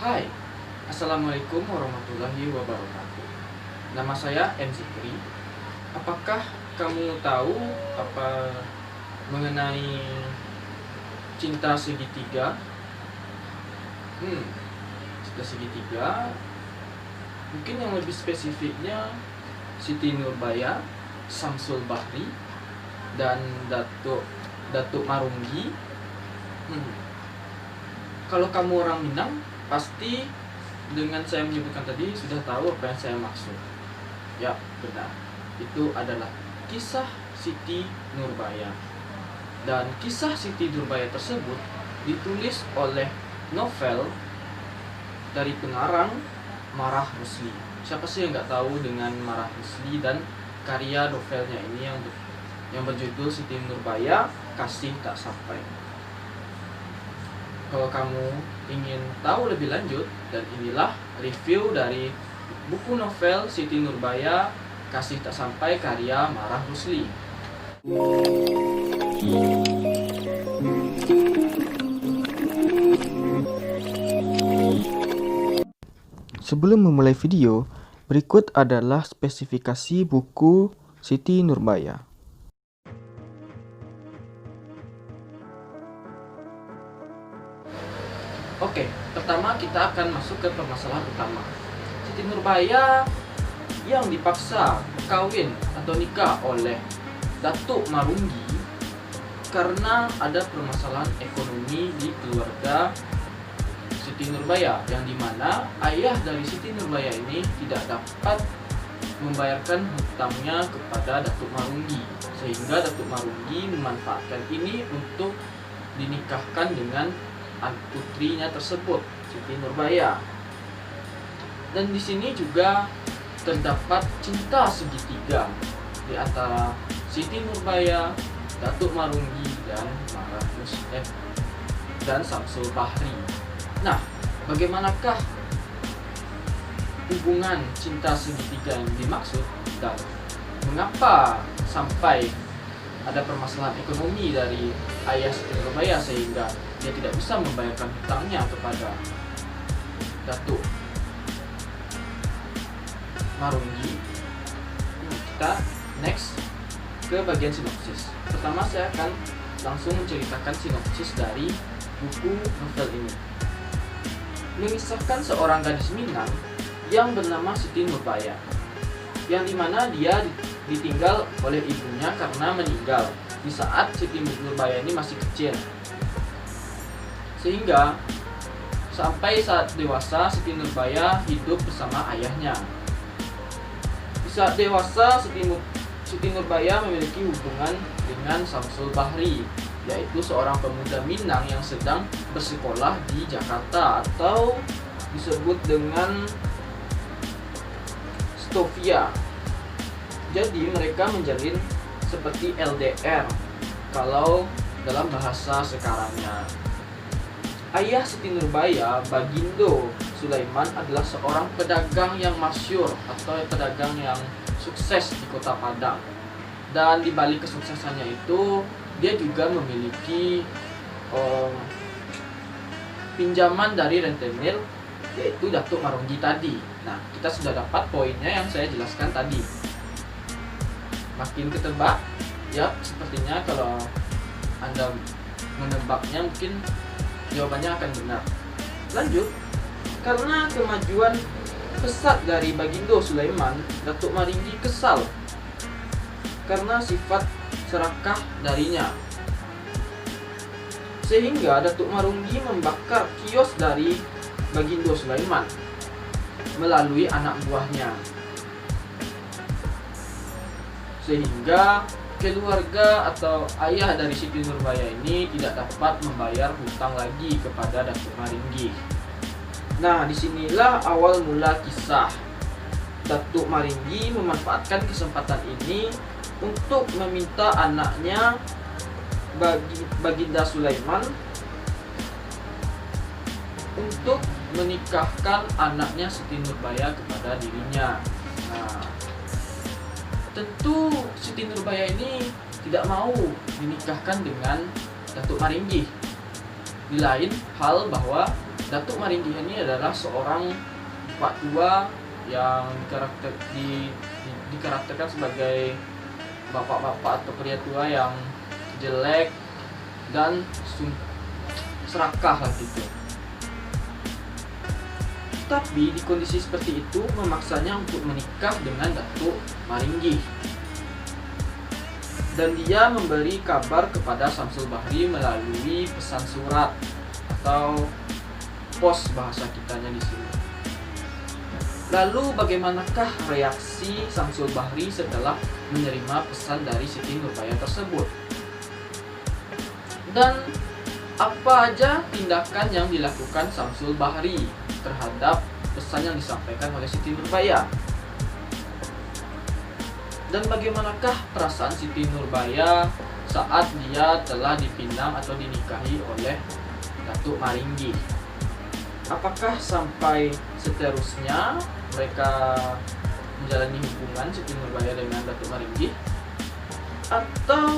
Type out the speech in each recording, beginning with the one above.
Hai, Assalamualaikum warahmatullahi wabarakatuh. Nama saya M. Zikri. Apakah kamu tahu apa mengenai cinta segitiga? Cinta segitiga, mungkin yang lebih spesifiknya Siti Nurbaya, Samsul Bahri, dan Datuk Marunggi. Kalau kamu orang Minang, pasti dengan saya menyebutkan tadi sudah tahu apa yang saya maksud. Ya, benar. Itu adalah kisah Siti Nurbaya. Dan kisah Siti Nurbaya tersebut ditulis oleh novel dari pengarang Marah Rusli. Siapa sih yang nggak tahu dengan Marah Rusli dan karya novelnya ini yang berjudul Siti Nurbaya, Kasih Tak Sampai. Kalau kamu ingin tahu lebih lanjut, dan inilah review dari buku novel Siti Nurbaya, Kasih Tak Sampai karya Marah Rusli. Sebelum memulai video, berikut adalah spesifikasi buku Siti Nurbaya. Oke, pertama kita akan masuk ke permasalahan utama. Siti Nurbaya yang dipaksa kawin atau nikah oleh Datuk Marunggi karena ada permasalahan ekonomi di keluarga Siti Nurbaya, yang dimana ayah dari Siti Nurbaya ini tidak dapat membayarkan hutangnya kepada Datuk Marunggi, sehingga Datuk Marunggi memanfaatkan ini untuk dinikahkan dengan putrinya tersebut, Siti Nurbaya. Dan di sini juga terdapat cinta segitiga di antara Siti Nurbaya, Datuk Marunggi, dan dan Samsul Bahri. Nah, bagaimanakah hubungan cinta segitiga yang dimaksud, dan mengapa sampai ada permasalahan ekonomi dari ayah Siti Nurbaya sehingga dia tidak bisa membayarkan hutangnya kepada Datuk Marunggi? Kita next ke bagian sinopsis. Pertama saya akan langsung menceritakan sinopsis dari buku novel ini. Mengisahkan seorang gadis Minang yang bernama Siti Nurbaya, yang dimana dia ditinggal oleh ibunya karena meninggal di saat Siti Nurbaya ini masih kecil, sehingga sampai saat dewasa Siti Nurbaya hidup bersama ayahnya. Di saat dewasa Siti Nurbaya memiliki hubungan dengan Samsul Bahri, yaitu seorang pemuda Minang yang sedang bersekolah di Jakarta, atau disebut dengan Stovia. Jadi mereka menjalin seperti LDR kalau dalam bahasa sekarangnya. Ayah Siti Nurbaya, Bagindo Sulaiman, adalah seorang pedagang yang masyhur atau pedagang yang sukses di Kota Padang. Dan di balik kesuksesannya itu, dia juga memiliki pinjaman dari rentenir, yaitu Datuk Marunggi tadi. Nah, kita sudah dapat poinnya yang saya jelaskan tadi. Makin ketebak, ya sepertinya kalau Anda menebaknya mungkin jawabannya akan benar. Lanjut, karena kemajuan pesat dari Bagindo Sulaiman, Datuk Marunggi kesal karena sifat serakah darinya, sehingga Datuk Marunggi membakar kios dari Bagindo Sulaiman melalui anak buahnya, sehingga keluarga atau ayah dari Siti Nurbaya ini tidak dapat membayar hutang lagi kepada Datuk Marunggi. Nah, disinilah awal mula kisah. Datuk Marunggi memanfaatkan kesempatan ini untuk meminta anaknya Baginda Sulaiman untuk menikahkan anaknya Siti Nurbaya kepada dirinya. Nah, tentu Siti Nurbaya ini tidak mau dinikahkan dengan Datuk Marunggi. Di lain hal bahwa Datuk Maringgi ini adalah seorang pak tua yang dikarakterkan sebagai bapak-bapak atau pria tua yang jelek dan serakah lah gitu. Tapi di kondisi seperti itu memaksanya untuk menikah dengan Datuk Maringgi. Dan dia memberi kabar kepada Syamsul Bahri melalui pesan surat atau pos bahasa kitanya di sini. Lalu bagaimanakah reaksi Syamsul Bahri setelah menerima pesan dari Siti Nurbaya tersebut? Dan apa aja tindakan yang dilakukan Syamsul Bahri terhadap pesan yang disampaikan oleh Siti Nurbaya? Dan bagaimanakah perasaan Siti Nurbaya saat dia telah dipinang atau dinikahi oleh Datuk Maringgi? Apakah sampai seterusnya mereka menjalani hubungan Siti Nurbaya dengan Datuk Maringgi? Atau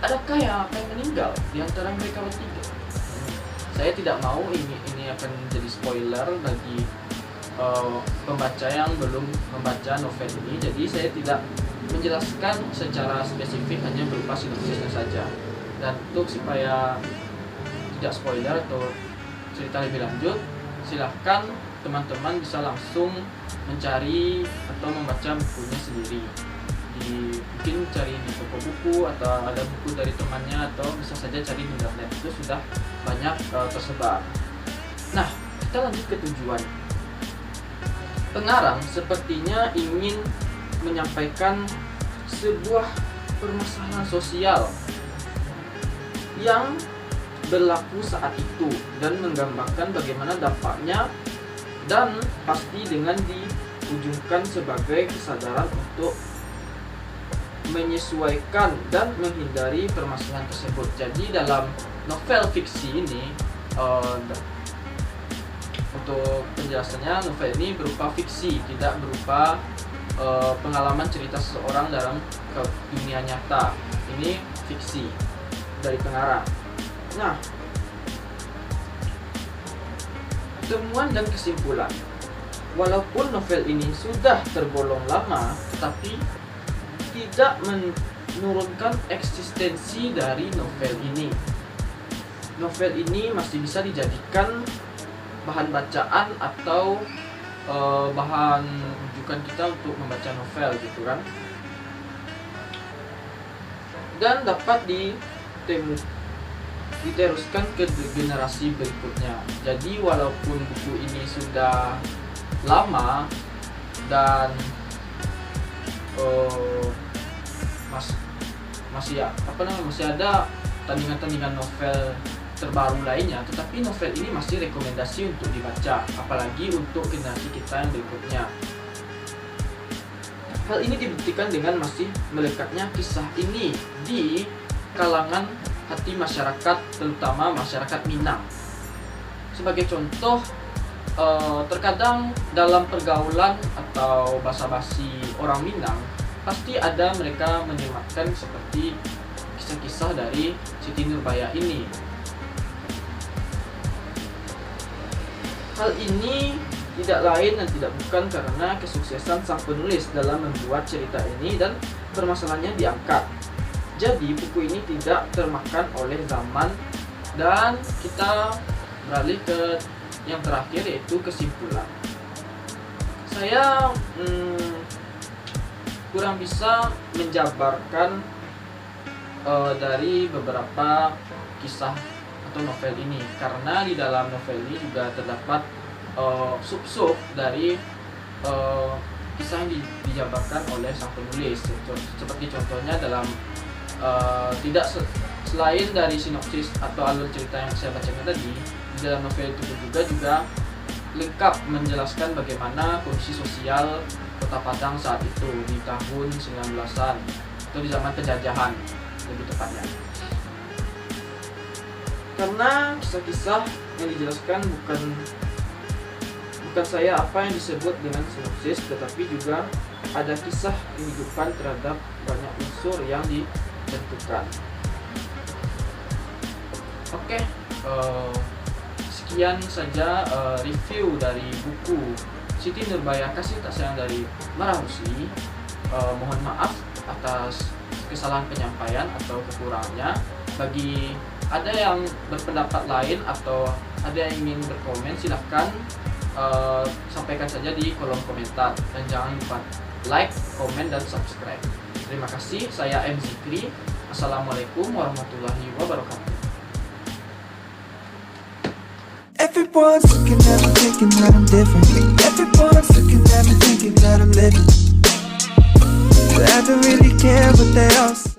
adakah yang akan meninggal di antara mereka bertiga? Saya tidak mau ini akan menjadi spoiler bagi pembaca yang belum membaca novel ini, jadi saya tidak menjelaskan secara spesifik, hanya berupa sinopsisnya saja. Dan untuk supaya tidak spoiler atau cerita lebih lanjut, silahkan teman-teman bisa langsung mencari atau membaca bukunya sendiri. Mungkin cari di toko buku atau ada buku dari temannya, atau bisa saja cari di internet, itu sudah banyak tersebar. Nah, kita lanjut ke tujuan. Pengarang sepertinya ingin menyampaikan sebuah permasalahan sosial yang berlaku saat itu dan menggambarkan bagaimana dampaknya, dan pasti dengan diwujudkan sebagai kesadaran untuk menyesuaikan dan menghindari permasalahan tersebut. Jadi dalam novel fiksi ini, untuk penjelasannya, novel ini berupa fiksi, tidak berupa pengalaman cerita seseorang dalam dunia nyata. Ini fiksi dari pengarang. Nah, temuan dan kesimpulan. Walaupun novel ini sudah tergolong lama, tetapi tidak menurunkan eksistensi dari novel ini. Novel ini masih bisa dijadikan bahan bacaan atau bahan rujukan kita untuk membaca novel gitu kan, dan dapat diteruskan ke generasi berikutnya. Jadi walaupun buku ini sudah lama dan masih ada tandingan-tandingan novel terbaru lainnya, tetapi novel ini masih rekomendasi untuk dibaca, apalagi untuk generasi kita yang berikutnya. Hal ini dibuktikan dengan masih melekatnya kisah ini di kalangan hati masyarakat, terutama masyarakat Minang. Sebagai contoh, terkadang dalam pergaulan atau basa-basi orang Minang, pasti ada mereka menyematkan seperti kisah-kisah dari Siti Nurbaya ini. Hal ini tidak lain dan tidak bukan karena kesuksesan sang penulis dalam membuat cerita ini dan permasalahannya diangkat. Jadi buku ini tidak termakan oleh zaman. Dan kita beralih ke yang terakhir, yaitu kesimpulan. Saya kurang bisa menjabarkan dari beberapa kisah atau novel ini, karena di dalam novel ini juga terdapat sub-sub dari kisah yang dijabarkan oleh sang penulis. Seperti contohnya dalam selain dari sinopsis atau alur cerita yang saya bacakan tadi, di dalam novel itu juga lengkap menjelaskan bagaimana kondisi sosial Kota Padang saat itu di tahun 19-an atau di zaman penjajahan lebih tepatnya. Karena kisah-kisah yang dijelaskan bukan saya apa yang disebut dengan sinopsis, tetapi juga ada kisah kehidupan terhadap banyak unsur yang ditentukan. Oke, sekian saja review dari buku Siti Nurbaya Kasih Tak Sayang dari Marah Rusli. Mohon maaf atas kesalahan penyampaian atau kekurangannya. Bagi ada yang berpendapat lain atau ada yang ingin berkomen, silahkan sampaikan saja di kolom komentar, dan jangan lupa like, komen, dan subscribe. Terima kasih, saya M. Zikri. Assalamualaikum warahmatullahi wabarakatuh. Everyone's looking at me thinking that I'm different. Everyone's looking at me thinking that I'm living. But I don't really care what they all say.